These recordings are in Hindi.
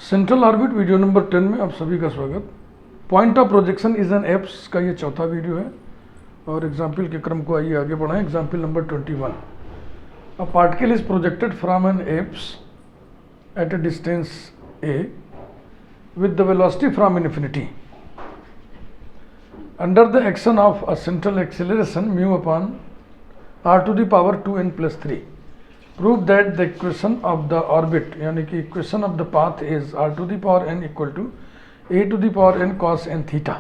सेंट्रल ऑर्बिट वीडियो नंबर 10 में आप सभी का स्वागत। Point of projection is an apps का ये चौथा वीडियो है और एग्जाम्पल के क्रम को आइए आगे बढ़ाएं। Example number 21, a particle is projected from an apex at a distance a with the velocity from infinity under the action of a central acceleration mu upon r to the power 2n plus 3. Prove that the equation of the orbit यानी कि equation of the path is r to the power n equal to a to the power n cos n theta.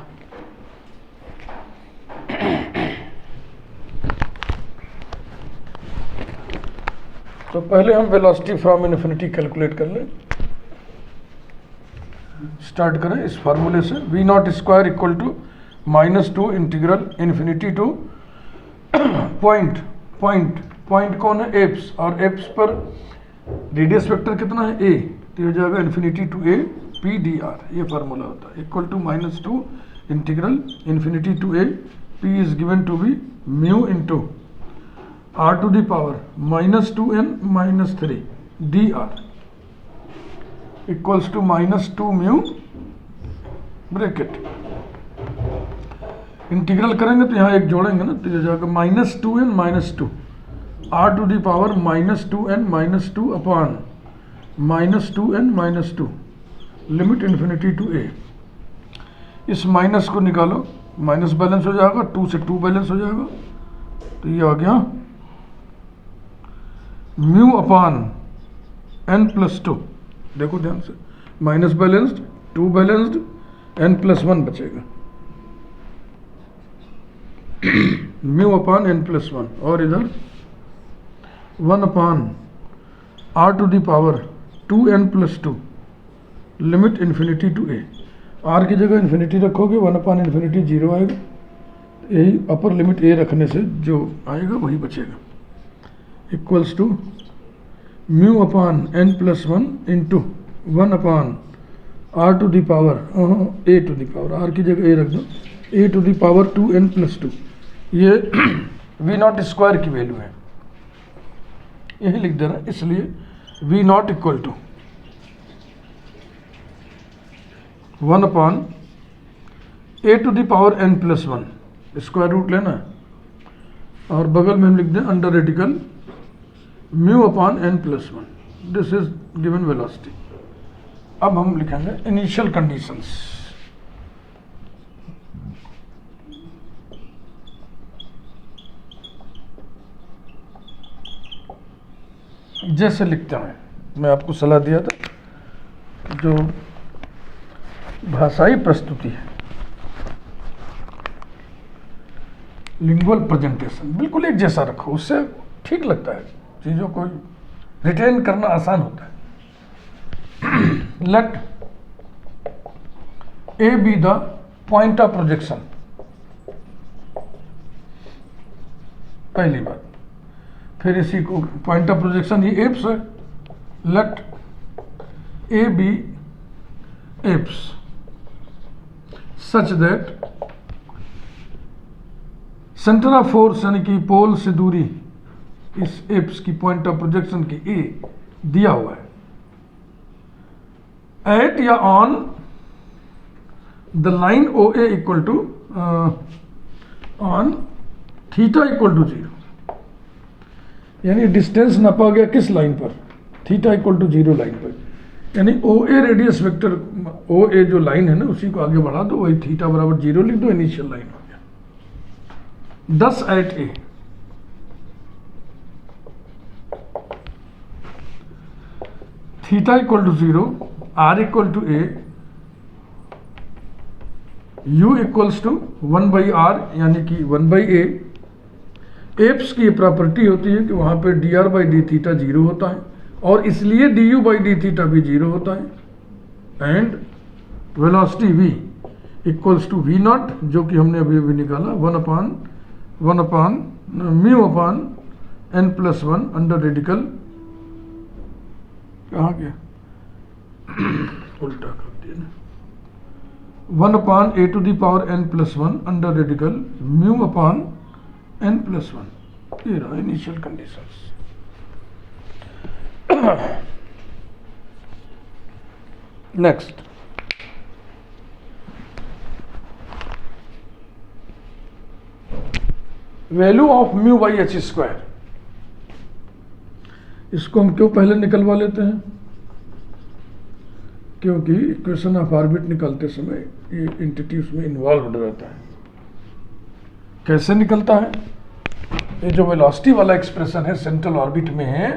तो पहले हम वेलोसिटी फ्रॉम इन्फिनिटी कैलकुलेट कर लें। स्टार्ट करें इस फार्मूले से, v not square equal to -2 integral infinity to point कौन है, एप्स, और एप्स पर रेडियस वेक्टर कितना है, ए, तो हो जाएगा infinity to a p d r, ये फार्मूला होता है। Equal to -2 integral infinity to a p is given to be mu into r to the power -2n - 3 dr equals to -2 mu bracket. Integral करेंगे तो यहाँ एक जोड़ेंगे ना, तो ये जाएगा -2n - 2 r to the power -2n - 2 upon -2n - 2 limit infinity to a। इस माइनस को निकालो, माइनस बैलेंस हो जाएगा, 2 से 2 बैलेंस हो जाएगा, तो ये आ गया म्यू अपॉन n + 2। देखो ध्यान से, माइनस बैलेंस्ड, 2 बैलेंस्ड, n + 1 बचेगा, म्यू अपॉन n + 1, और इधर 1 upon r to the power 2n + 2 limit infinity to a। r की जगह इन्फिनिटी रखोगे, 1 अपॉन इन्फिनिटी 0 आएगा, यही अपर लिमिट a रखने से जो आएगा वही बचेगा। Equals to mu upon n + 1 into 1 upon r to the power a to the power, r की जगह a रख दो, a to the power 2n + 2, ये v नॉट स्क्वायर की वैल्यू है, यही लिख देना, इसलिए v not equal to 1 upon a to the power n + 1, square root लेना है, और बगल में हम लिख दें under radical mu upon n + 1, this is given velocity. अब हम लिखेंगे इनिशियल कंडीशंस। जैसे लिखते हैं, मैं आपको सलाह दिया था, जो भाषाई प्रस्तुति है, लिंगुअल प्रेजेंटेशन, बिल्कुल एक जैसा रखो, उससे ठीक लगता है, चीज़ों को रिटेन करना आसान होता है। Let A be the point of projection, पहली बात। फिर इसी को पॉइंट ऑफ प्रोजेक्शन, ये एप्स है, let A be apse such that centre of force यानी कि पोल से दूरी इस एप्स की पॉइंट ऑफ प्रोजेक्शन की ए दिया हुआ है, एट या on the line O A equal to on theta equal to 0, यानी डिस्टेंस नापा गया किस लाइन पर, थीटा इक्वल टू 0 लाइन पर, यानी ओ ए रेडियस वेक्टर, ओ ए जो लाइन है ना उसी को आगे बढ़ा दो, वही थीटा बराबर 0 लिख दो, इनिशियल लाइन हो गया। 10 at A, theta equal to 0, r equal to a, u equals to 1/r यानी कि 1/a। एप्स की प्रॉपर्टी होती है कि वहाँ पे dr/d θ 0 होता है, और इसलिए du/d θ भी 0 होता है, and velocity v equals to v not, जो कि हमने अभी अभी निकाला, 1 upon mu upon n + 1 under radical, कहाँ गया, उल्टा कर दिया ना, 1 upon a to the power n + 1 under radical mu upon n + 1, ये रहा initial conditions. Next, value of mu by h square. इसको हम क्यों पहले निकलवा लेते हैं? क्योंकि इक्वेशन ऑफ ऑर्बिट निकालते समय ये एंटिटी उसमें इन्वॉल्व रहता है। कैसे निकलता है? ये जो वेलोसिटी वाला एक्सप्रेशन है सेंट्रल ऑर्बिट में है,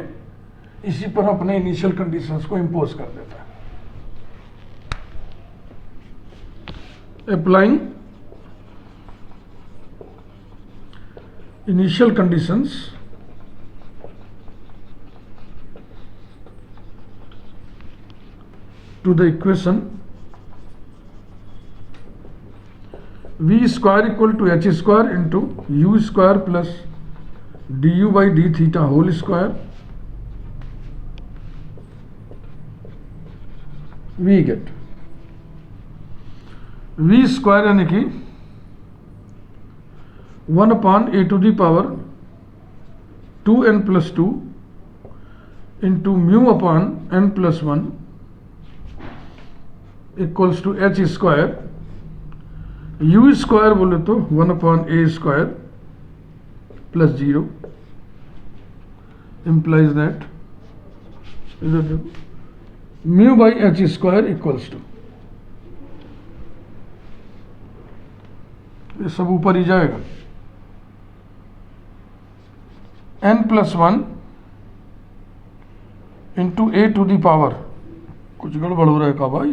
इसी पर अपने इनिशियल कंडीशंस को इंपोज कर देता है। Applying initial conditions to the equation v square equal to h square into u square plus du by d theta whole square, we get v square यानी कि 1 upon a to the power 2n plus 2 into mu upon n plus 1 equals to h square, u square बोले तो 1 upon a square plus 0 implies that mu by h square equals to, ये सब ऊपर ही जाएगा, n plus 1 into a to the power, कुछ गड़बड़ हो रहा है का भाई?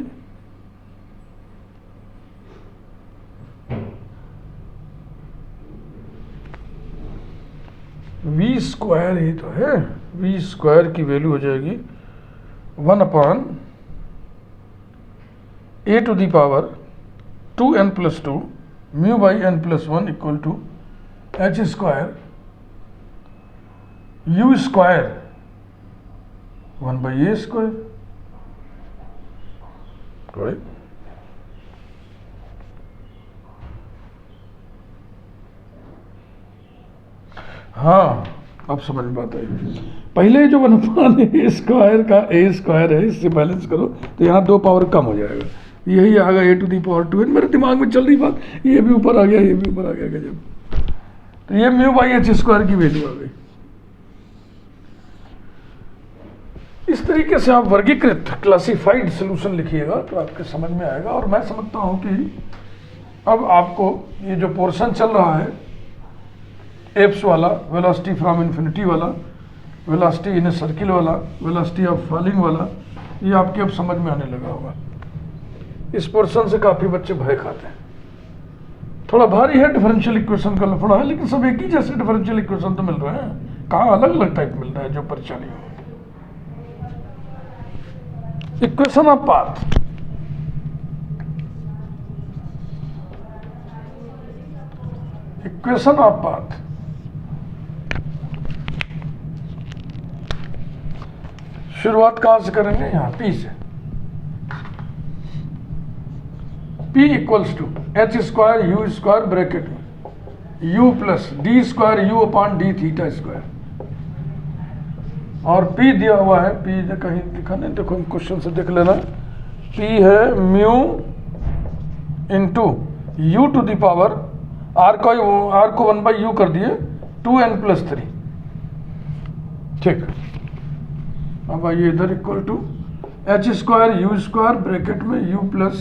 v स्क्वायर ही तो है, v स्क्वायर की वैल्यू हो जाएगी 1 upon a to the power 2n plus 2 mu by n plus 1 equal to h square u square 1 by a square, right? हाँ, अब समझ में आता है। पहले जो 1 अपॉन ए स्क्वायर का a स्क्वायर है, इससे बैलेंस करो तो यहाँ 2 पावर कम हो जाएगा, यही आ गया a to the power 2n। मेरे दिमाग में चल रही बात, ये भी ऊपर आ गया, ये भी ऊपर आ गया, गजब। तो ये म्यू बाई एच स्क्वायर की वैल्यू आ गई। इस तरीके से आप वर्गीकृत क्लासिफाइड सॉल्यूशन लिखिएगा तो आपके समझ में आएगा। और मैं समझता हूं कि अब आपको ये जो पोर्शन चल रहा है एप्स वाला, वेलोसिटी फ्रॉम इन्फिनिटी वाला, वेलोसिटी इन ए सर्किल वाला, वेलोसिटी ऑफ फॉलिंग वाला, ये आपके अब समझ में आने लगा होगा। इस पोर्शन से काफ़ी बच्चे भय खाते हैं, थोड़ा भारी है, डिफरेंशियल इक्वेशन का लफड़ा है, लेकिन सब एक ही जैसे डिफरेंशियल इक्वेशन तो मिल रहे हैं, कहाँ अलग अलग टाइप मिल रहा है जो परेशानी हो। Equation of path, equation of path शुरुआत कहां से करेंगे? यहां P से। P equals to h square u square bracket में u plus d square u upon d theta square, और P दिया हुआ है, P कहीं दिखा नहीं, देखो क्वेश्चन से देख लेना। P है mu into u to the power r को 1 बाई यू कर दिए 2n प्लस 3, ठीक। अब आइए इधर equal to h square u square bracket में u plus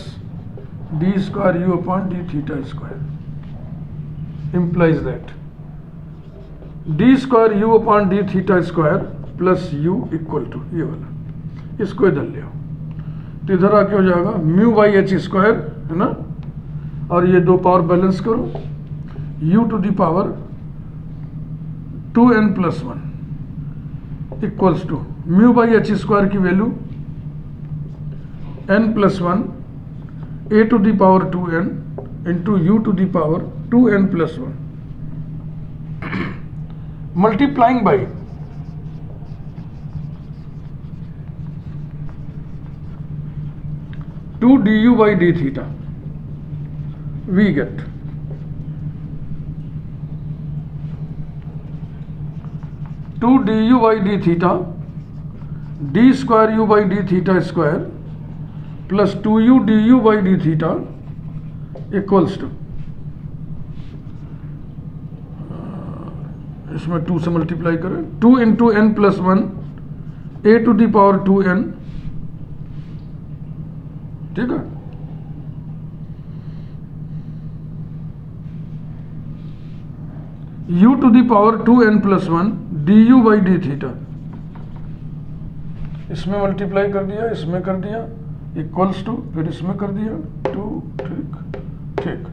d square u upon d theta square, implies that d square u upon d theta square plus u equal to ये वाला, इसको इधर ले आओ तो इधर आके हो जाएगा म्यू बाई एच स्क्वायर, है ना, और ये 2 पावर बैलेंस करो, u to the power 2n plus 1 equals to mu by h square की value n plus 1 a to the power 2n into u to the power 2n plus 1 multiplying by two d u by d theta, we get two d u by d theta d square u by d theta square plus 2u du by d theta equals to, इसमें 2 से मल्टीप्लाई करें, 2 into n plus 1 a to the power 2n, ठीक है। u to the power 2n plus 1 du by d theta, इसमें मल्टीप्लाई कर दिया, इसमें कर दिया, इक्वल्स टू, फिर इसमें कर दिया 2, ठीक ठीक।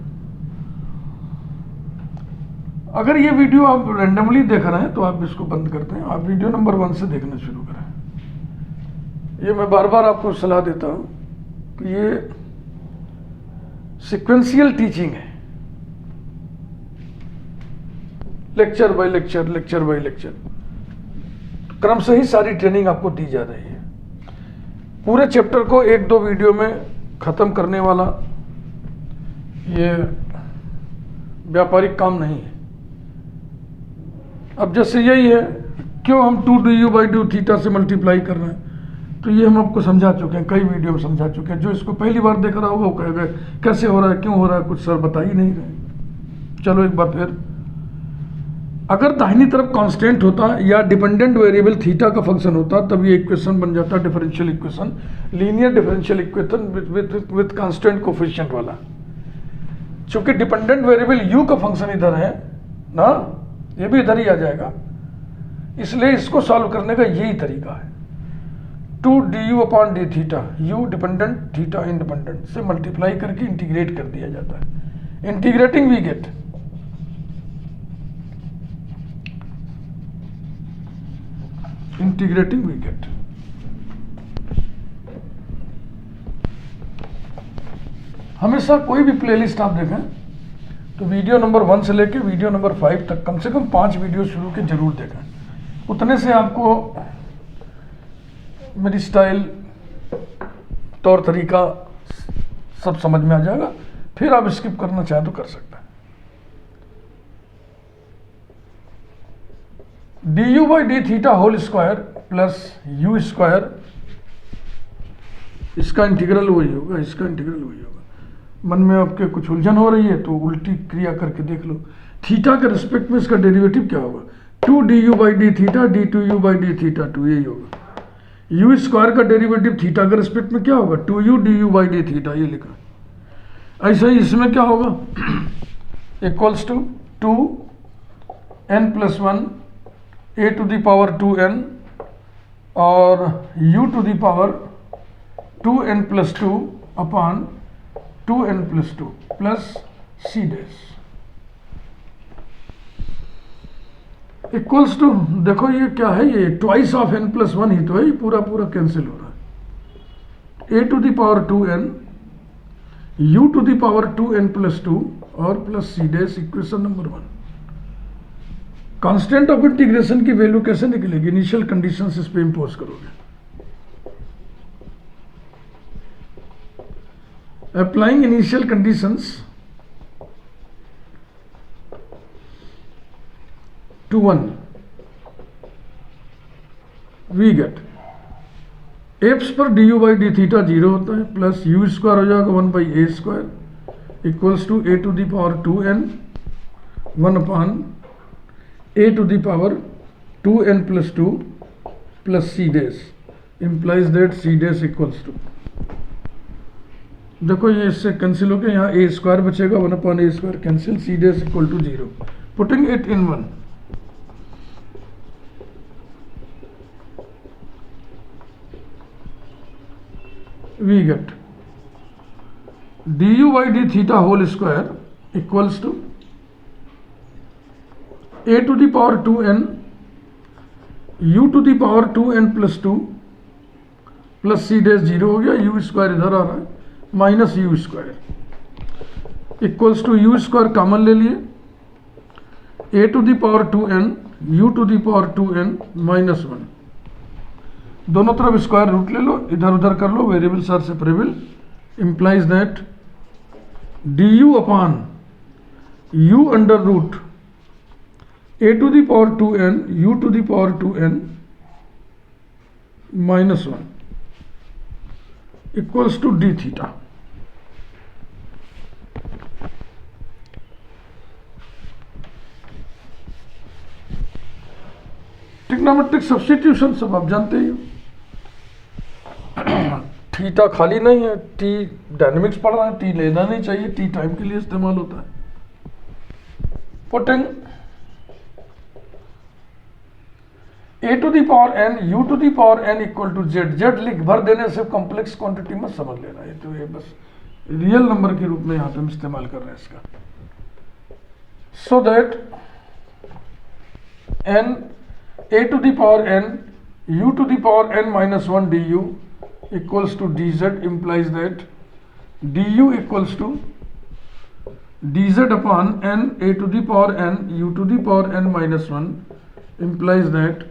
अगर ये वीडियो आप रैंडमली देख रहे हैं तो आप इसको बंद करते हैं, आप वीडियो नंबर 1 से देखना शुरू करें। ये मैं बार बार आपको सलाह देता हूं कि ये सीक्वेंशियल टीचिंग है, lecture by lecture, lecture by lecture, क्रमशः ही सारी ट्रेनिंग आपको दी जा रही है। पूरे चैप्टर को 1-2 वीडियो में खत्म करने वाला ये व्यापारिक काम नहीं है। अब जैसे यही है, क्यों हम 2 du बाई डी थीटा से मल्टीप्लाई कर रहे हैं, तो ये हम आपको समझा चुके हैं, कई वीडियो में समझा चुके हैं। जो इसको पहली बार देख रहा होगा वो कहेगा कैसे हो रहा है, क्यों हो रहा है, कुछ सर बता ही नहीं रहे। चलो एक बार फिर, अगर दाहिनी तरफ कांस्टेंट होता या डिपेंडेंट वेरिएबल थीटा का फंक्शन होता तब ये इक्वेशन बन जाता differential equation, linear differential equation with constant coefficient वाला। चूंकि डिपेंडेंट वेरिएबल u का फंक्शन इधर है ना, ये भी इधर ही आ जाएगा, इसलिए इसको सॉल्व करने का यही तरीका है। 2 du upon d theta, u dependent theta independent से मल्टीप्लाई करके इंटीग्रेट कर दिया जाता है। Integrating we get integrating we get हमेशा कोई भी प्लेलिस्ट आप देखें तो वीडियो नंबर 1 से लेके वीडियो नंबर 5 तक कम से कम 5 वीडियो शुरू के जरूर देखें। उतने से आपको मेरी स्टाइल, तौर तरीका सब समझ में आ जाएगा। फिर आप स्किप करना चाहें तो कर सकते हैं। du by d theta whole square plus u square, इसका इंटीग्रल वही होगा, इसका इंटीग्रल वही होगा। मन में आपके कुछ उलझन हो रही है तो उल्टी क्रिया करके देख लो। थीटा के रिस्पेक्ट में इसका डेरिवेटिव क्या होगा, 2 du by d theta d2u by d theta 2, यही होगा। u स्क्वायर का डेरिवेटिव थीटा के रिस्पेक्ट में क्या होगा, 2u du by d theta, ये लिखा। ऐसा ही इसमें क्या होगा, equals to 2n plus 1 a to the power 2n और u to the power 2n plus 2 upon 2n plus 2 plus c dash equals to, देखो ये क्या है, ये ट्वाइस ऑफ n प्लस 1 ही तो है, ये पूरा पूरा कैंसिल हो रहा है। a to the power 2n, u to the power 2n plus 2 और plus c dash, equation number 1। Constant of integration की वैल्यू कैसे निकलेगी, इनिशियल कंडीशन इस पे इंपोज करोगे। Applying initial conditions to 1 we get apse पर du बाई डी थीटा 0 होता है, प्लस u स्क्वायर हो जाएगा 1 by a square equals to a to the power 2n 1 upon a to the power 2n plus 2 plus c dash implies that c dash equals to, देखो ये इससे कैंसिल हो गया, यहाँ a स्क्वायर बचेगा, 1 upon a square cancel, c dash equal to 0, putting it in 1। We get du by d theta whole square equals to a to the power 2n u to the power 2n plus 2 plus c dash 0 हो गया, u स्क्वायर इधर आ रहा है, minus u square equals to u square common ले लिए, a to the power 2n u to the power 2n माइनस 1, दोनों तरफ स्क्वायर रूट ले लो, इधर उधर कर लो, variables are separable, implies that du upon u under root a to the power 2n u to the power 2n माइनस 1 equals to d theta. Trigonometric substitution सब आप जानते ही हो। थीटा खाली नहीं है, टी डायनेमिक्स पढ़ रहा है, टी लेना नहीं चाहिए, टी टाइम के लिए इस्तेमाल होता है। Putting a to the power n u to the power n equal to z, z लिख भर देने से कॉम्प्लेक्स क्वांटिटी मत समझ लेना, ये तो ये बस रियल नंबर के रूप में यहां पे हम इस्तेमाल कर रहे हैं इसका। So that n a to the power n u to the power n minus 1 du equals to dz implies that du equals to dz upon n a to the power n u to the power n minus 1 implies that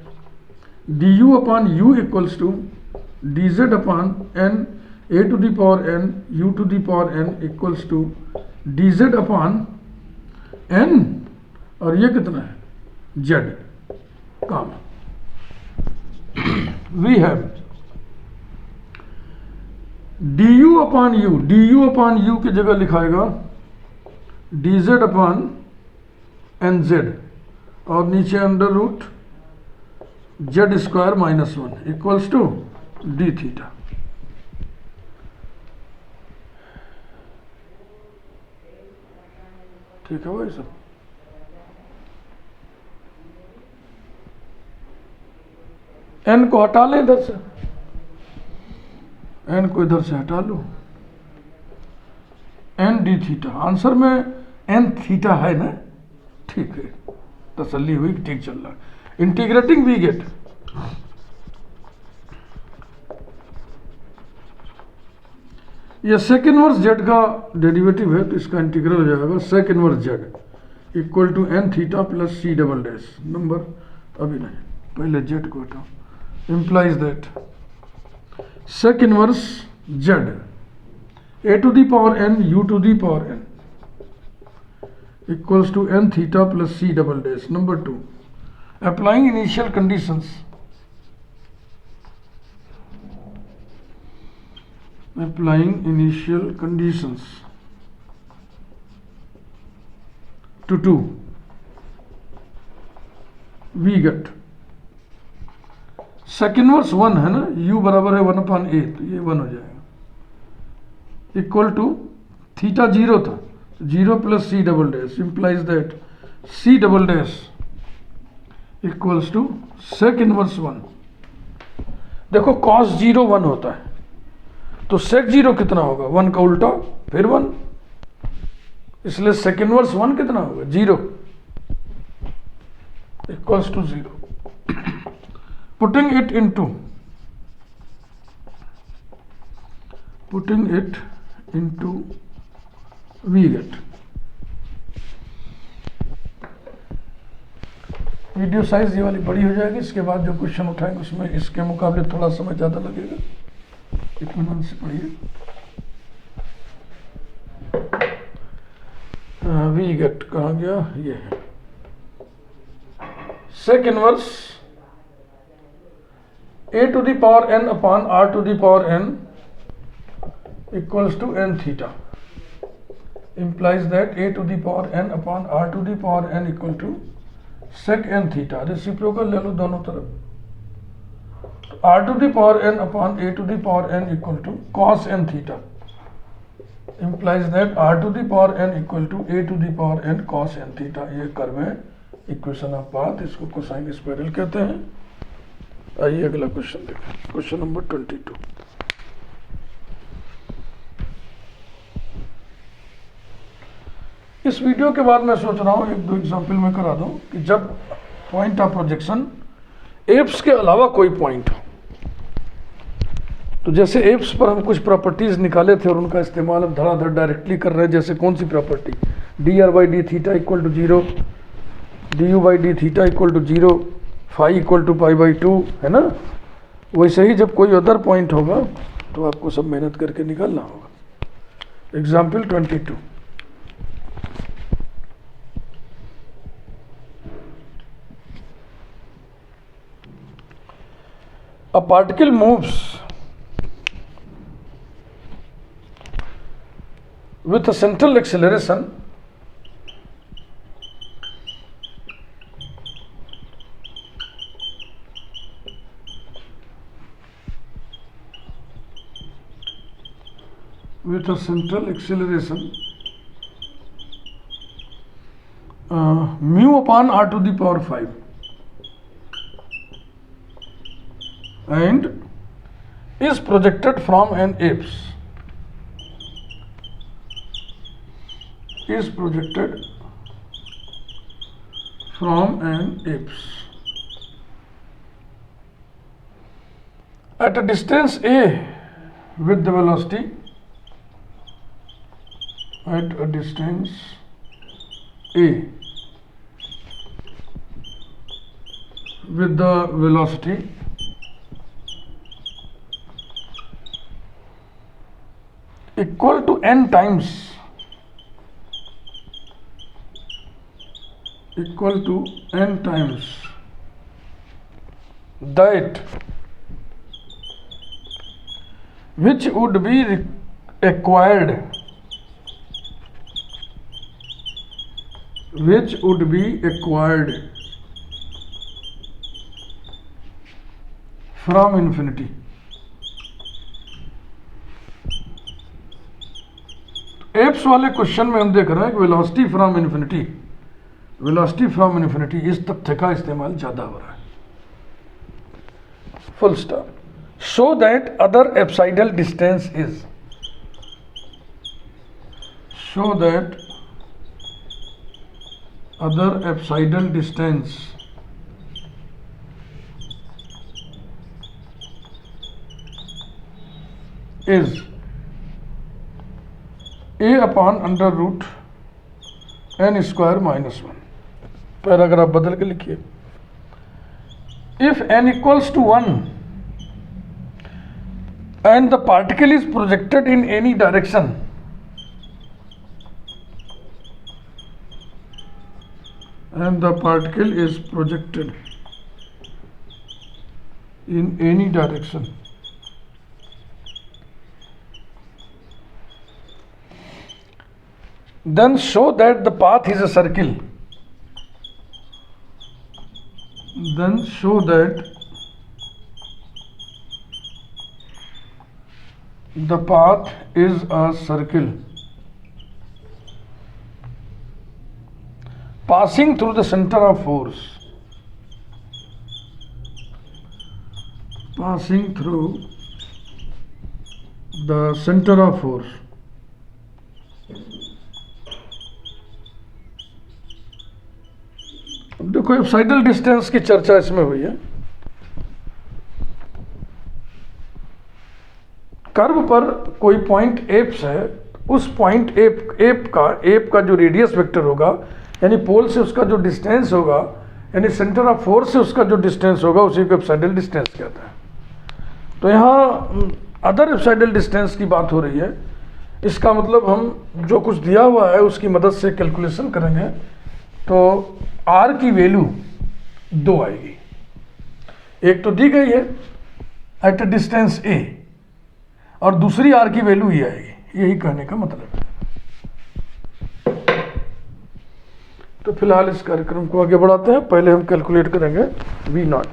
du upon u equals to dz upon n a to the power n u to the power n equals to dz upon n, और ये कितना है z काम। we have du upon u की जगह लिखाएगा dz अपॉन nz और नीचे under root z square minus 1 equals to d theta. ठीक है भाई सब। n को हटा लें इधर से, n को इधर से हटा लो, n डी थीटा। आंसर में n थीटा है ना, ठीक है, तसल्ली हुई, ठीक चल रहा है। इंटीग्रेटिंग वी गेट ये सेक इनवर्स जेड का डेरिवेटिव है तो इसका इंटीग्रल हो जाएगा sec inverse z equal to n theta plus c double dash. Number अभी नहीं, पहले जेड को हटाओ। implies that sec inverse z a to the power n u to the power n equals to n theta plus c double dash. Number 2, applying initial conditions to 2 we get sec inverse 1 है ना, u बराबर है 1 अपॉन ए, तो ये 1 हो जाएगा इक्वल टू थीटा 0 था, 0 plus c double dash implies that c double dash equals to sec inverse 1। देखो कॉस 0 1 होता है तो सेक 0 कितना होगा, 1 का उल्टा फिर 1, इसलिए सेक इनवर्स 1 कितना होगा 0 equals to 0। putting it into we get video size ये वाली बड़ी हो जाएगी। इसके बाद जो क्वेश्चन उठाएंगे उसमें इसके मुकाबले थोड़ा समय ज़्यादा लगेगा, इत्मीनान से पढ़िए। वी गेट कहाँ गया, ये है sec inverse a to the power n upon r to the power n equals to n theta implies that a to the power n upon r to the power n equal to sec n theta। Reciprocal ले लो दोनों तरफ, r to the power n upon a to the power n equal to cos n theta implies that r to the power n equal to a to the power n cos n theta। ये कर्व है इक्वेशन ऑफ पाथ, इसको कोसाइन स्पाइरल कहते हैं। आइए अगला क्वेश्चन देखें, क्वेश्चन नंबर 22। इस वीडियो के बाद मैं सोच रहा हूं एक दो एग्जांपल में करा दूं कि जब पॉइंट ऑफ प्रोजेक्शन एप्स के अलावा कोई पॉइंट हो, तो जैसे एप्स पर हम कुछ प्रॉपर्टीज निकाले थे और उनका इस्तेमाल अब धड़ाधड़ डायरेक्टली कर रहे हैं। जैसे कौन सी property, d r by d theta equal to 0, d u by d theta equal to 0, phi equal to pi by 2, है ना। वैसे ही जब कोई अदर पॉइंट होगा तो आपको सब मेहनत करके निकालना होगा। Example 22, a particle moves with a central acceleration mu upon r to the power 5 and is projected from an ellipse. Is projected from an ellipse at a distance a with the velocity at a distance a with the velocity equal to n times that which would be acquired from infinity. Apps वाले क्वेश्चन में हम देख रहे हैं कि वेलोसिटी फ्रॉम इन्फिनिटी इस तथ्य का इस्तेमाल ज्यादा हो रहा है. Full stop. Show that other apsidal distance is a upon under root n square minus 1. Paragraph बदल के लिखिए. If n equals to 1 and the particle is projected in any direction, then show that the path is a circle. Passing through the center of force. देखो एप्साइडल डिस्टेंस की चर्चा इसमें हुई है. कर्व पर कोई पॉइंट एप्स है, उस पॉइंट एप का जो रेडियस वेक्टर होगा, यानी पोल से उसका जो डिस्टेंस होगा, यानी सेंटर ऑफ फोर्स से उसका जो डिस्टेंस होगा, उसी को एप्साइडल डिस्टेंस कहते हैं. तो यहाँ अदर एप्साइडल डिस्टेंस की बात हो रही है. इसका मतलब हम जो कुछ दिया हुआ है उसकी मदद से कैलकुलेशन करेंगे तो r की वैल्यू 2 आएगी. एक तो दी गई है एट अ डिस्टेंस a और दूसरी r की वैल्यू ये आएगी. यही कहने का मतलब है. तो फिलहाल इस कार्यक्रम को आगे बढ़ाते हैं. पहले हम कैलकुलेट करेंगे v0.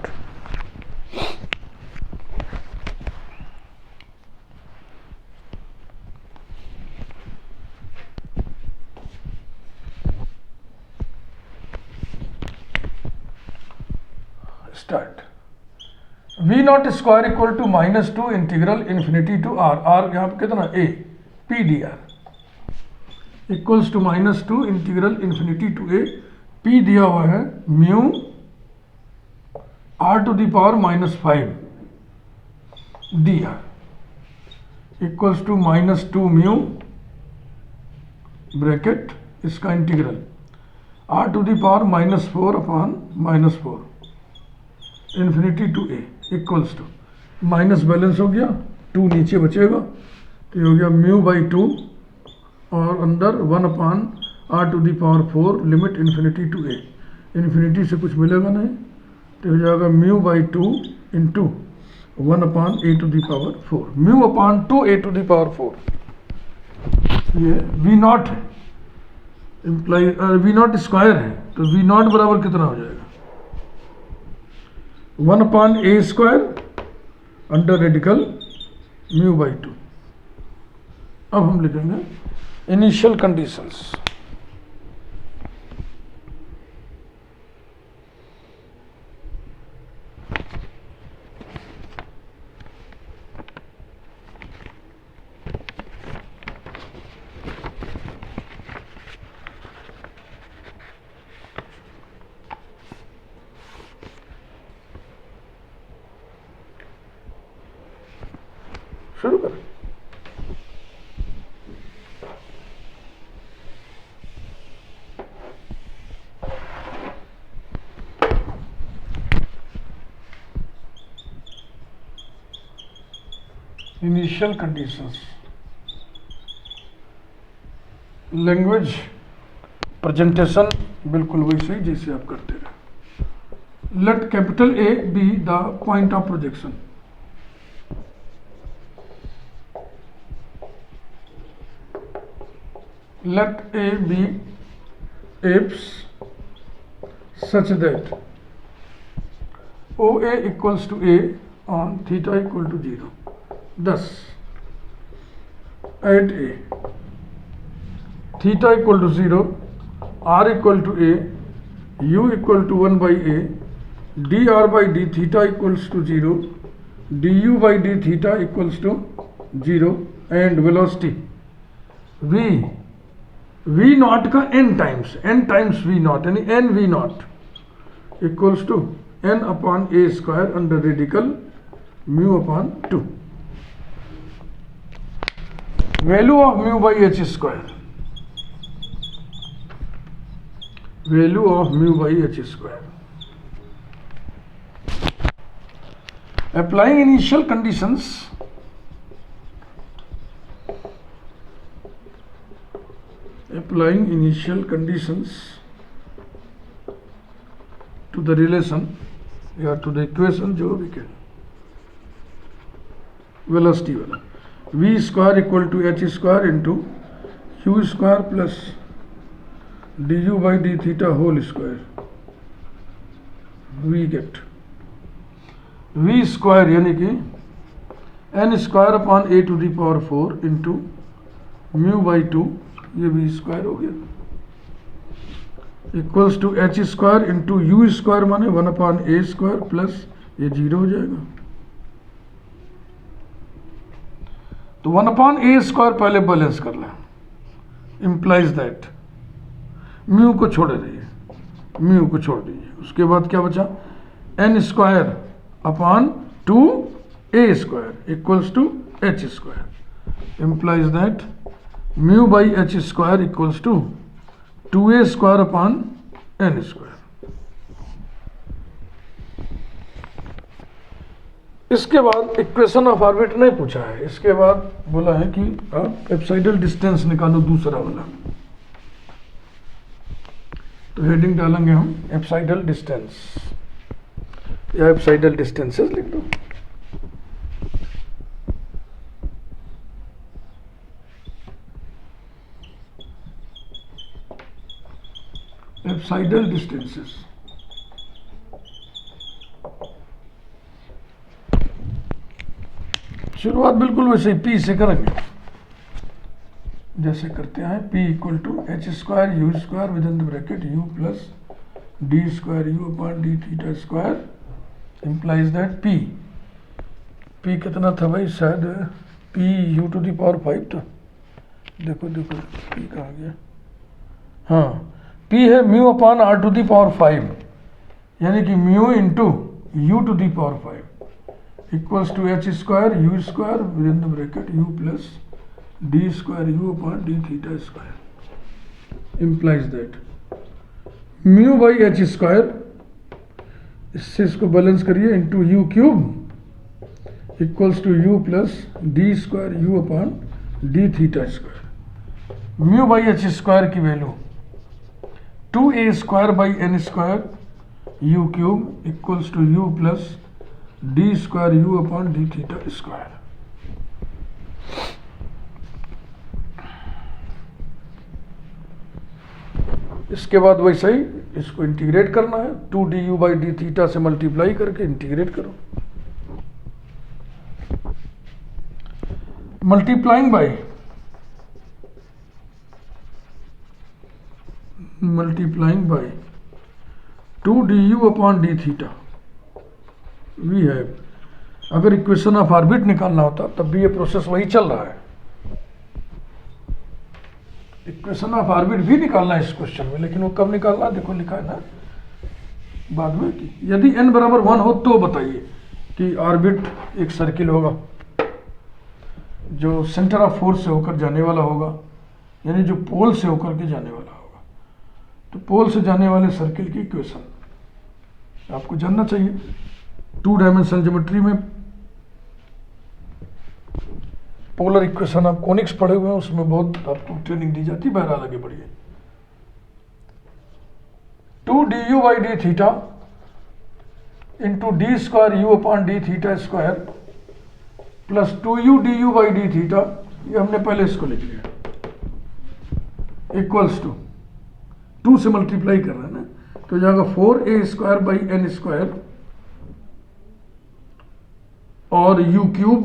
Start. v0 square equal to -2 integral infinity to r. यहाँ पे कितना a p dr equals to -2 integral infinity to a. p दिया हुआ है mu r to the power -5 dr equals to -2 mu bracket इसका integral r to the power -4 upon -4 infinity to a equals to minus balance हो गया, 2 नीचे बचेगा तो ये हो गया म्यू बाई 2 और अंदर 1 upon r to the power 4 limit infinity to a. Infinity से कुछ मिलेगा नहीं तो हो जाएगा mu by 2 into 1 upon a to the power 4. Mu upon 2 a to the power 4. ये वी नॉट है, इम्प्लाई वी नॉट स्क्वायर है, तो वी नॉट बराबर कितना हो जाएगा 1/a² अंडर रेडिकल μ/2। अब हम लिखेंगे इनिशियल कंडीशंस। शुरू करें। इनिशियल कंडीशंस, लैंग्वेज प्रेजेंटेशन बिल्कुल वैसे ही जैसे आप करते रहे। Let capital A be the point of projection. Let A be apse such that OA equals to A on theta equal to 0. Thus, at A, theta equal to 0, R equal to A, U equal to 1/A, dr by d theta equals to 0, du by d theta equals to 0, and velocity v not का n टाइम्स v नॉट यानी n v not equals to n/a² under radical μ/2। Value of μ/h², value of μ/h²। Applying initial conditions, applying initial conditions to the relation या to the equation जो भी कहें, velocity वाला v² equal to h² into u² plus du by d theta whole square, we get v² यानी कि n²/a⁴ into μ/2, ये v² हो गया, equals to h² into u² माने 1/a² प्लस ये 0 हो जाएगा। तो 1/a² पहले बैलेंस कर लें, इम्प्लाइज दैट म्यू को छोड़ दीजिए, म्यू को छोड़ दीजिए, उसके बाद क्या बचा n²/2a² equals to h², implies that μ/h² equals to 2a² इसके बाद इक्वेशन ऑफ ऑर्बिट नहीं पूछा है, इसके बाद बोला है कि आप एप्साइडल डिस्टेंस निकालो दूसरा वाला। तो हेडिंग डालेंगे हम एप्साइडल डिस्टेंस या एप्साइडल डिस्टेंसेस लिख दो। एप्साइडल डिस्टेंसेस, शुरुआत बिल्कुल वैसे ही पी से करेंगे जैसे करते हैं। p equal to h² u² with in the bracket u plus d² u/d θ² implies that p कितना था भाई, शायद p u⁵ था। देखो p कहाँ गया, हाँ p है μ/r⁵ यानी कि mu into u⁵ equals to h² u² with in the bracket u plus d² u/d θ² implies that μ/h², इससे इसको बैलेंस करिए, into u³ equals to u plus d² u/d θ²। μ/h² की value 2a² n² u³ equals to u plus d² u/d θ²। इसके बाद वैसे ही इसको इंटीग्रेट करना है, 2du/d θ से मल्टीप्लाई करके इंटीग्रेट करो। मल्टीप्लाइंग बाय 2du/d θ वी है। अगर इक्वेशन ऑफ ऑर्बिट निकालना होता तब भी ये प्रोसेस वही चल रहा है। इक्वेशन ऑफ ऑर्बिट भी निकालना है इस क्वेश्चन में, लेकिन वो कब निकालना देखो लिखा है ना बाद में कि यदि n बराबर 1 हो तो बताइए कि ऑर्बिट एक सर्किल होगा जो सेंटर ऑफ फोर्स से होकर जाने वाला होगा, यानी जो पोल से होकर के जाने वाला होगा। तो पोल से जाने वाले सर्किल की इक्वेशन आपको जानना चाहिए। 2 डायमेंशनल ज्योमेट्री में पोलर इक्वेशन आप कोनिक्स पढ़े हुए हैं, उसमें बहुत आपको ट्रेनिंग दी जाती है। बहरहाल आगे बढ़िए। 2du/d θ into d²u/d θ² plus 2u/du/d θ, ये हमने पहले इसको लिख लिया, इक्वल्स टू 2 से मल्टीप्लाई कर रहे हैं ना, तो जाएगा 4a² और u³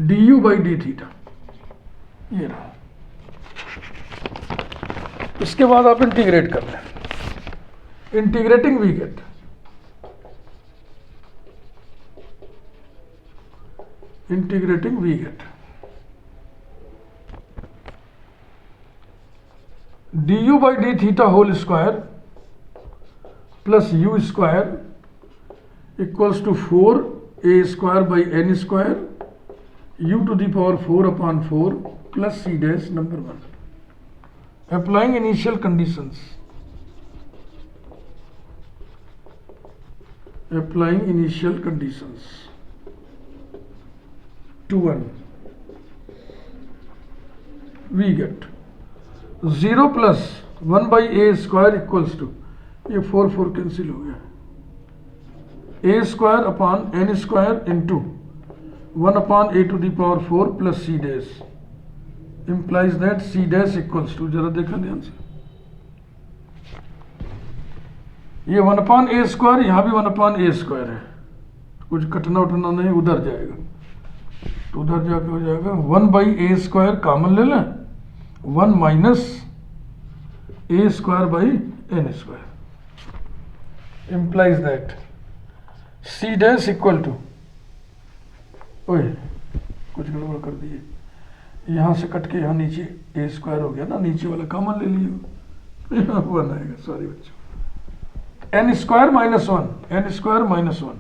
du/d θ, ये रहा। इसके बाद आप इंटीग्रेट कर लें। Integrating we get du/d θ whole square plus u² equals to 4a²/n² u⁴/4 plus c dash number 1। Applying initial conditions, to 1 we get 0 plus 1/a² equals to, ये 4 कैंसिल हो गया, a²/n² into 1/a⁴ plus c dash implies that c dash equals to, जरा देखा ध्यान से, ये 1/a², यहाँ भी 1/a² है, कुछ कटना उठना नहीं, उधर जाएगा तो उधर जाके हो जाएगा 1/a² कॉमन ले लें, 1 minus a²/n² implies that c dash equal to, ओए कुछ गड़बड़ कर दिए, यहाँ से कट के यहाँ नीचे a² हो गया ना, नीचे वाला कॉमन ले लिए, 1 आएगा, सॉरी बच्चों, n² -1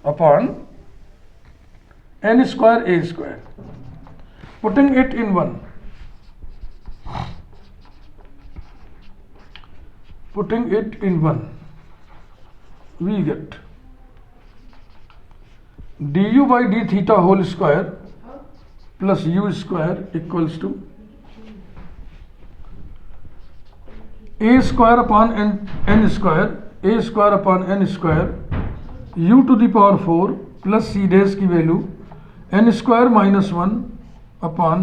upon n²a², putting it in 1, we get du/d θ whole square plus u² equals to a²/n² u⁴ plus c dash की value n² -1 upon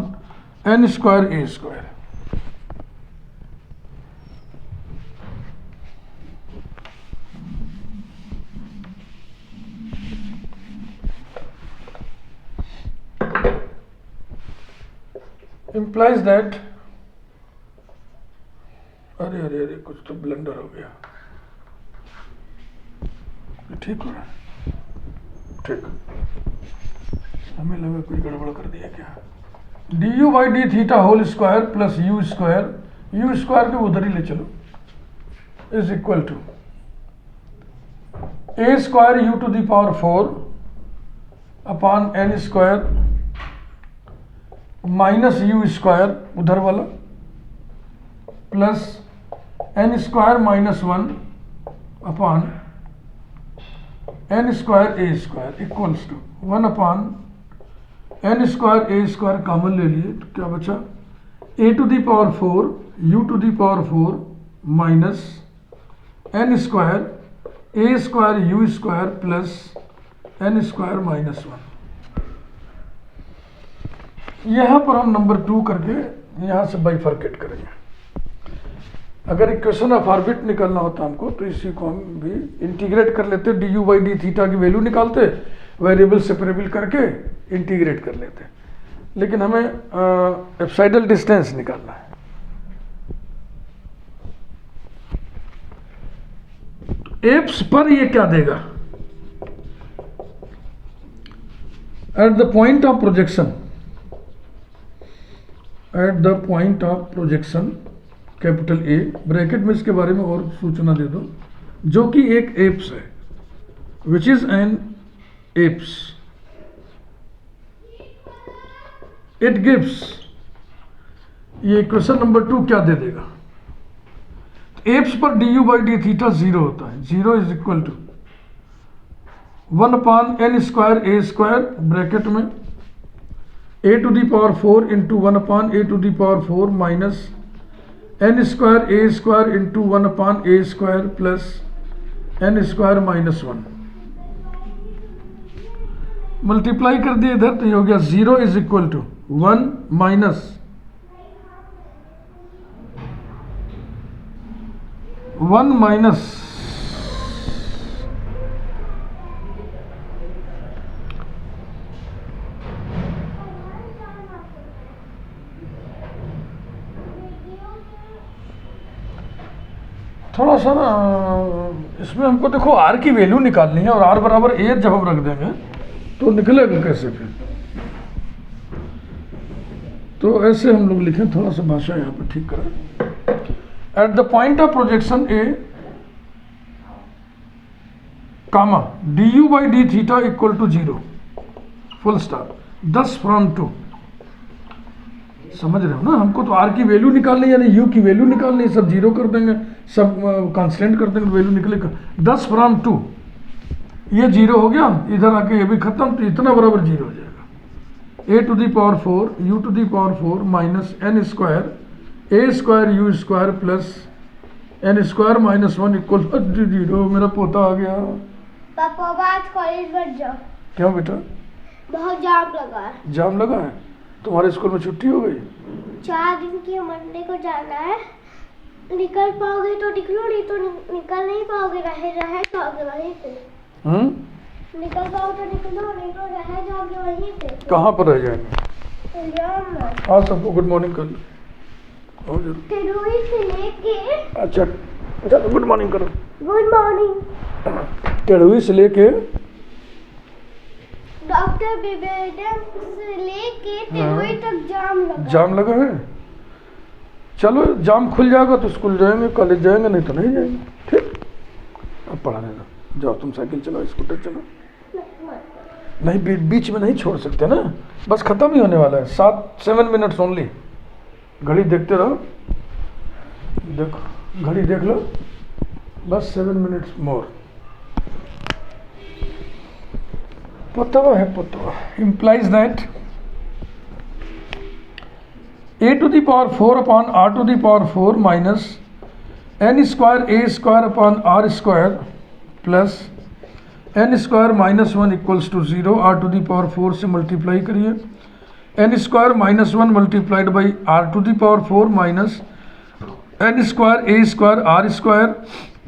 n²a²। implies that, अरे कुछ तो ब्लंडर हो गया, ठीक हो रहा है, ठीक, हमें लगा कोई गड़बड़ कर दिया क्या। du/d θ whole square plus u² के उधर ही ले चलो, is equal to a² u⁴ upon n² minus u² उधर वाला plus n² -1 upon n²a² equals to 1/n² a² common ले लिए तो क्या बचा, a⁴ u⁴ minus n² a² u² plus n² -1। यहाँ पर हम नंबर 2 करके यहाँ से बाइफरकेट करेंगे। अगर इक्वेशन ऑफ ऑर्बिट निकालना होता हमको तो इसी को हम भी इंटीग्रेट कर लेते, D u by d theta की वैल्यू निकालते, वेरिएबल सेपरेबल करके इंटीग्रेट कर लेते, लेकिन हमें एप्साइडल डिस्टेंस निकालना है। एप्स पर ये क्या देगा? Eight the point of projection, eight the point of projection capital A, bracket में इसके बारे में और सूचना दे दो, जो कि एक एप्स है, which is an apse, it gives, ये क्वेश्चन नंबर 2 क्या दे देगा? एप्स पर d u by d theta 0 होता है, 0 is equal to 1 upon n square a square bracket में a to the power 4 into 1 upon a to the power 4 minus n square a square into 1 upon a square plus n square minus 1। Multiply कर दिए इधर तो ये हो गया 0 is equal to 1 minus 1 minus थोड़ा सा ना इसमें हमको देखो आर की वैल्यू निकालनी है, और आर बराबर ए जब हम रख देंगे तो निकलेगा कैसे फिर? तो ऐसे हम लोग लिखें, थोड़ा सा भाषा यहाँ पर ठीक करें। At the point of projection a comma d u by d theta equal to 0 full stop, 10 from 2। समझ रहे हो ना? हमको तो आर की वैल्यू निकालनी, यानी यू की वैल्यू निकालनी, सब 0 कर देंगे, सब कांस्टेंट कर देंगे, वैल्यू निकलेगा 10 फ्रॉम 2, ये 0 हो गया, इधर आके ये भी खत्म, तो इतना बराबर 0 हो जाएगा। A to the power 4 u to the power 4 minus n square a square u square plus n square minus 1 equal 0। मेरा पोता आ गया। पापा आज कॉलेज मत जाओ। क्यों बेटा? बहुत जाम लगा है। जाम लगा है? तुम्हारे स्कूल में छुट्टी हो गई? 4 दिन की, मंडे को जाना है। निकल पाओगे तो निकलो, नहीं तो निकल नहीं पाओगे, रह जाओगे वहीं पे। निकल पाओ तो निकलो, नहीं तो रह जाओगे वहीं पे। कहाँ पर रह जाएंगे? हाँ, सबको गुड मॉर्निंग कर लो। टेढ़ुई से लेके, अच्छा तो गुड मॉर्निंग करो। Good morning. टेढ़ुई से लेके डॉक्टर बिबेडन से लेके टेढ़ुई तक जाम लगा है। चलो जाम खुल जाएगा तो स्कूल जाएंगे, कॉलेज जाएंगे, नहीं तो नहीं जाएंगे। ठीक, अब पढ़ाने दो, जाओ तुम साइकिल चलाओ, स्कूटर चलाओ। नहीं, बीच में नहीं छोड़ सकते ना, बस खत्म ही होने वाला है। 7 मिनट्स ओनली। घड़ी देखते रहो, देखो घड़ी देख लो, बस 7 मिनट्स मोर। पोतवा है, पोतवा implies that a to the power 4 upon r to the power 4 minus n square a square upon r square plus n square minus 1 equals to 0। r to the power 4 से मल्टीप्लाई करिए, n square minus 1 multiplied by r to the power 4 minus n square a square r square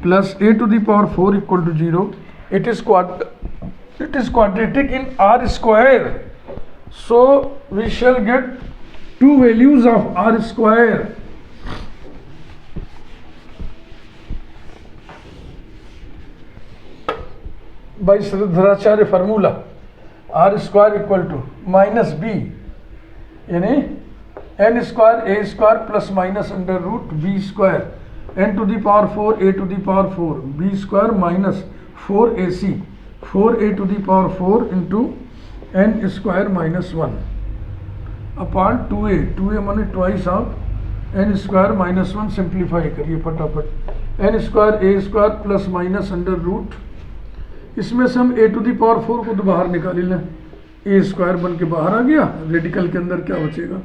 plus a to the power 4 equal to 0। It is quadratic in r square, so we shall get 2 values of r square। by Shridharacharya formula r square equal to minus b, यानी n square a square plus minus under root b square n to the power 4 a to the power 4 b square minus 4ac 4a to the power 4 into n square minus 1 upon 2a, 2a माने twice of n square minus 1। Simplify करिए फटाफट, n square a square plus minus under root, इसमें से हम a to the power 4 को तो बाहर निकाल लें, a स्क्वायर बन के बाहर आ गया, रेडिकल के अंदर क्या बचेगा,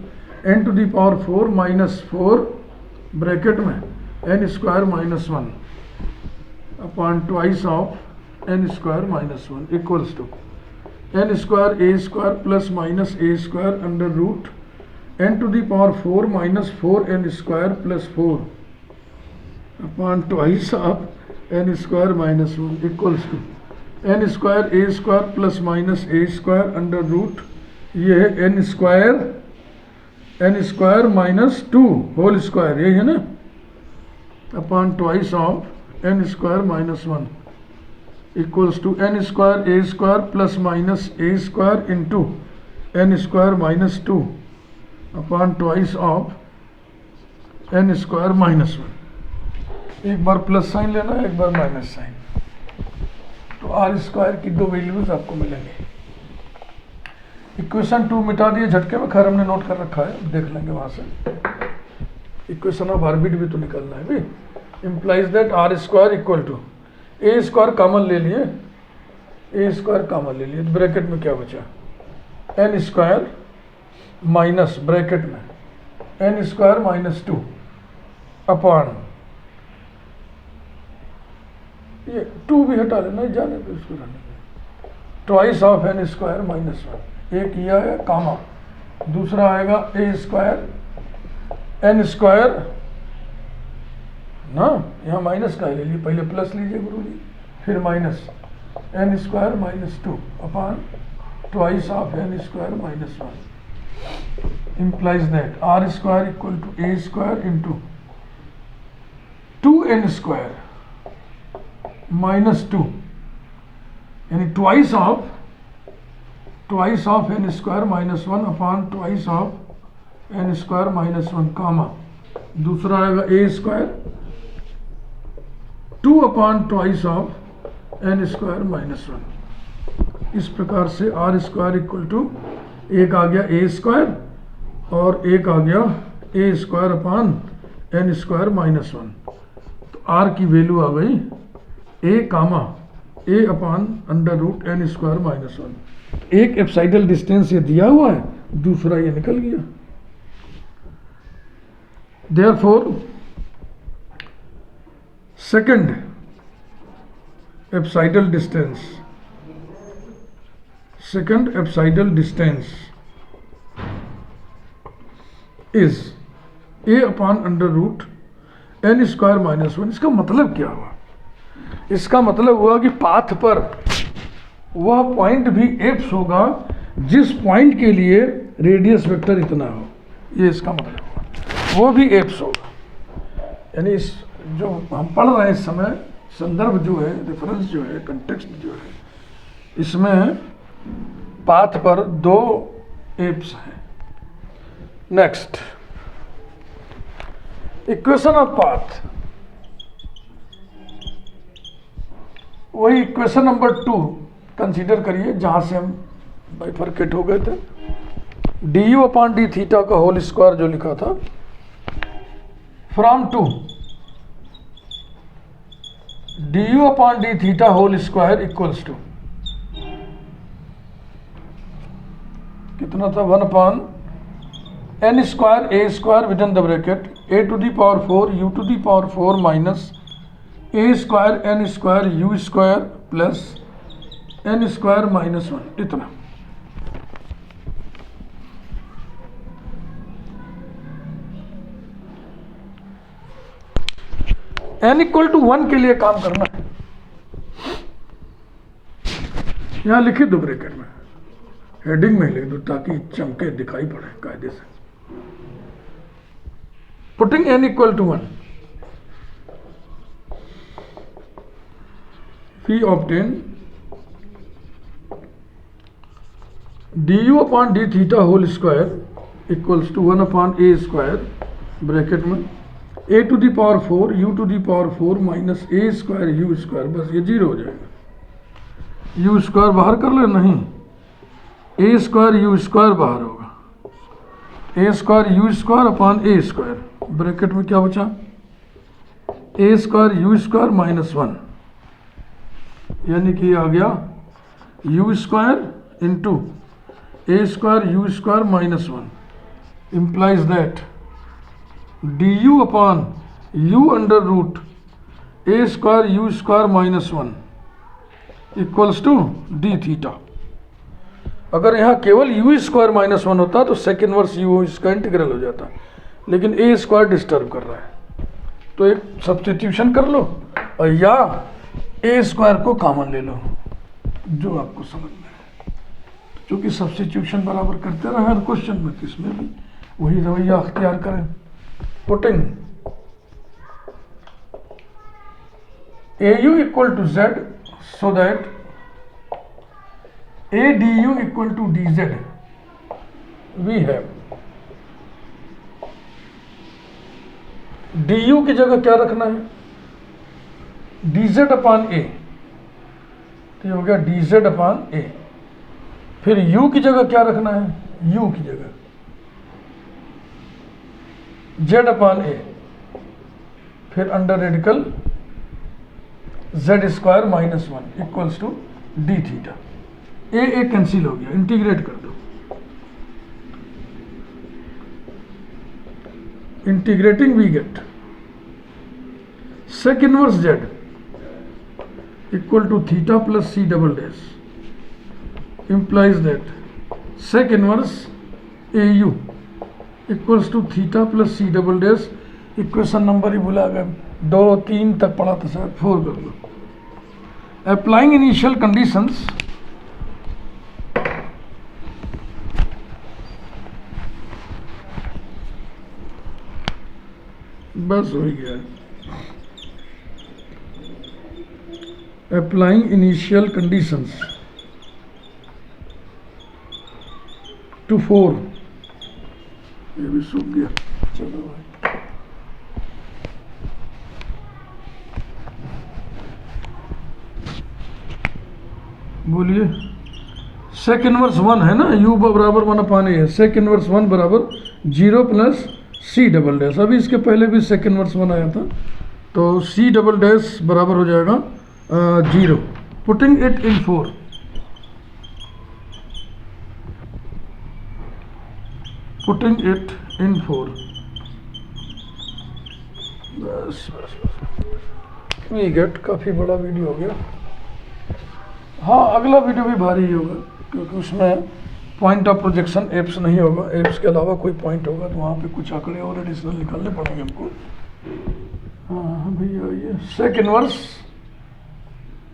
n to the power 4 minus 4 bracket में n square minus 1 upon twice of n square minus 1 equals to n square a square plus minus a square under root n to the power 4 minus 4 n square plus 4 upon twice of n square minus 1 equals to n square a square plus minus a square under root ये है n square minus 2 whole square, यही है ना, upon twice of n square minus 1 equals to n square a square plus minus a square into n square minus 2 upon twice of n square minus 1। एक बार प्लस साइन लेना है, एक बार माइनस साइन, तो आर स्क्वायर की दो वैल्यूज आपको मिलेंगे। इक्वेशन 2 मिटा दिए झटके में, खैर हमने नोट कर रखा है, देख लेंगे वहां से। इक्वेशन ऑफ आर्बिट भी तो निकलना है भी। Implies that r square equal to a square common ले लिए, ए स्क्वायर कॉमन ले लिए, ब्रैकेट में क्या बचा, एन स्क्वायर माइनस ब्रैकेट में एन स्क्वायर माइनस 2 अपॉन ये 2 भी हटा लेना, जाने पे उसको रहने दे, twice of n square minus 1। एक ये है कामा, दूसरा आएगा ए स्क्वायर एन स्क्वायर ना, यहाँ माइनस का ले लीजिए, पहले प्लस लीजिए गुरु जी, फिर minus n square minus 2 upon twice of n square minus 1 implies that r square equal to a square into 2n square minus 2 यानी twice of n square minus 1 upon twice of n square minus 1 कामा, दूसरा आएगा a square 2 upon twice of n square minus 1। इस प्रकार से r स्क्वायर इक्वल टू एक आ गया a स्क्वायर और एक आ गया a square upon n square minus 1। तो आर की वैल्यू आ गई a comma a upon under root n square minus 1। एक एप्साइडल डिस्टेंस ये दिया हुआ है, दूसरा ये निकल गया। Therefore second apsidal distance is a upon under root n square minus 1। इसका मतलब क्या हुआ, इसका मतलब हुआ कि पाथ पर वह पॉइंट भी एप्स होगा जिस पॉइंट के लिए रेडियस वेक्टर इतना हो, ये इसका मतलब हुआ, वो भी एप्स होगा। यानी इस जो हम पढ़ रहे हैं इस समय, संदर्भ जो है, रेफरेंस जो है, कंटेक्स्ट जो है, इसमें पाथ पर दो एप्स हैं। नेक्स्ट, इक्वेशन ऑफ पाथ, वही इक्वेशन नंबर 2 कंसीडर करिए जहां से हम बाइफरकेट हो गए थे। D u upon d theta का होल स्क्वायर जो लिखा था, from 2 d u upon d theta whole square equals to कितना था, 1 upon n square a square with in the bracket a to the power 4 u to the power 4 minus a square n square u square plus n square minus 1, इतना। एन इक्वल टू 1 के लिए काम करना है, यहां लिखी दो ब्रैकेट में, हेडिंग में लिख दो ताकि चमके दिखाई पड़े कायदे से। Putting n equal to 1 we obtain du upon d theta whole square equals to 1 upon a square bracket में a to the power 4 u to the power 4 minus a square u square, बस ये जीरो हो जाएगा। u स्क्वायर बाहर कर ले, नहीं, a स्क्वायर u स्क्वायर बाहर होगा, a square u square upon a square, bracket में क्या बचा, a square u square minus 1, यानी कि आ गया u स्क्वायर into a square u square minus 1 implies that du upon u under root a square u square minus 1 equals to d theta. अगर यहाँ केवल u स्क्वायर माइनस 1 होता तो सेक इनवर्स u इसका इंटीग्रल हो जाता, लेकिन ए स्क्वायर डिस्टर्ब कर रहा है, तो एक सब्स्टिट्यूशन कर लो और या ए स्क्वायर को कॉमन ले लो, जो आपको समझ में आए। क्योंकि सब्स्टिट्यूशन बराबर करते रहे हर क्वेश्चन में, तो इसमें भी वही रवैया अख्तियार करें। Putting AU equal to Z so that ADU equal to DZ, we have DU की जगह क्या रखना है, DZ अपान A, तो ये हो गया DZ अपान A। फिर U की जगह क्या रखना है, U की जगह Z अपान A, फिर under radical Z square minus 1 equals to d theta. A cancel हो गया, इंटीग्रेट कर दो। Integrating we get sec inverse Z equal to theta plus C double dash implies that sec inverse AU equals to theta plus C double dash. Equation number ही भुला गए, 2 3 तक पढ़ा था शायद, 4 कर लो। अप्लाइंग इनिशियल कंडीशंस बस हो गया। अप्लाइंग इनिशियल कंडीशंस टू 4, ये भी सूख गया। चलो भाई, बोलिए। सेक इनवर्स 1 है ना, U बराबर 1 अपान A है। सेक इनवर्स 1 बराबर 0 प्लस C डबल डैश। अभी इसके पहले भी सेक इनवर्स 1 आया था, तो C डबल डैश बराबर हो जाएगा 0। Putting it in 4, putting it इन 4, बस बस बस वी गेट। काफ़ी बड़ा वीडियो हो गया। हाँ, अगला वीडियो भी भारी ही होगा, क्योंकि उसमें पॉइंट ऑफ प्रोजेक्शन एप्स नहीं होगा। एप्स के अलावा कोई पॉइंट होगा, तो वहाँ पे कुछ आंकड़े और एडिशनल निकालने पड़ेंगे हमको। हाँ भैया, ये सेक इनवर्स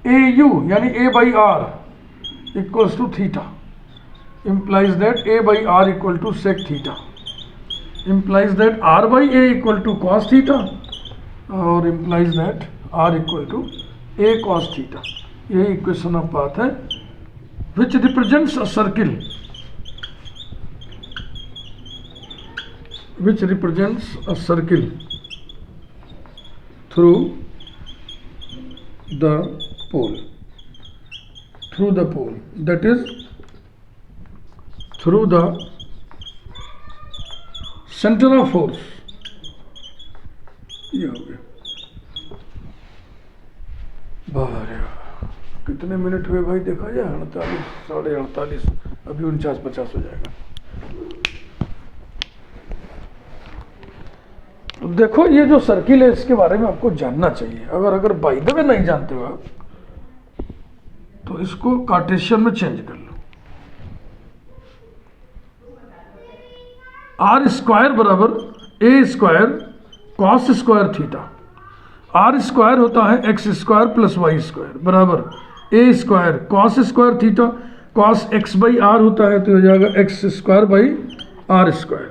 AU यानी A by R equals to theta implies that A by R equal to sec theta, implies that R by A equal to cos theta, और implies that R equal to A cos theta। ये इक्वेशन ऑफ पाथ है which represents a circle, which represents a circle through the pole, through the pole, that is through the center of force। ये हो गया। बाहर कितने मिनट हुए भाई, देखा जाए 48, 48:30, अभी 49-50 हो जाएगा। तो देखो, ये जो सर्किल है इसके बारे में आपको जानना चाहिए। अगर बाय द वे नहीं जानते हो आप, तो इसको कार्टेशियन में चेंज कर लो। आर स्क्वायर बराबर a square cos square theta. R square होता है x square plus y square बराबर a square cos square theta. Cos x by r होता है, तो हो जाएगा x square by r square.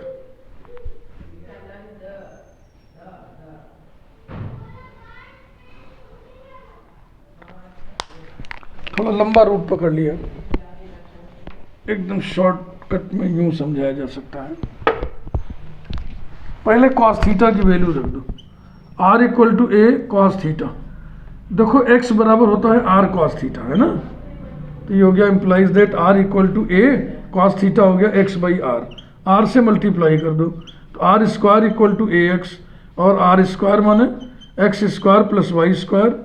थोड़ा लंबा रूट पकड़ लिया, एकदम शॉर्टकट में यूं समझाया जा सकता है। पहले कॉस थीटा की वैल्यू रख दो, r equal to a cos theta. देखो एक्स बराबर होता है आर कॉस थीटा, है ना, तो ये हो गया implies that r equal to a cos theta हो गया एक्स बाई आर। आर से मल्टीप्लाई कर दो, तो r square equal to a x, और आर स्क्वायर माने x square plus y square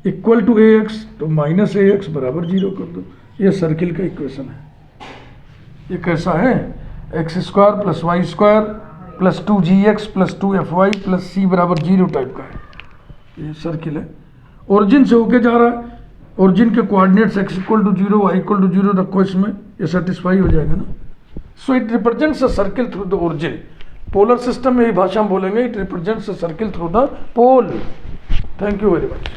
equal to a x, तो माइनस ए एक्स बराबर 0 कर दो। ये सर्किल का इक्वेशन है। ये कैसा है, x square plus y square plus 2gx plus 2fy plus c बराबर 0 टाइप का है। ये सर्किल है, ओरिजिन से होके जा रहा है। ओरिजिन के coordinates x equal to 0 y equal to 0 रखो, इसमें ये सेटिस्फाई हो जाएगा ना। So it represents a circle through the origin. Polar system में ही भाषा हम बोलेंगे, it represents a circle through the pole. Thank you very much.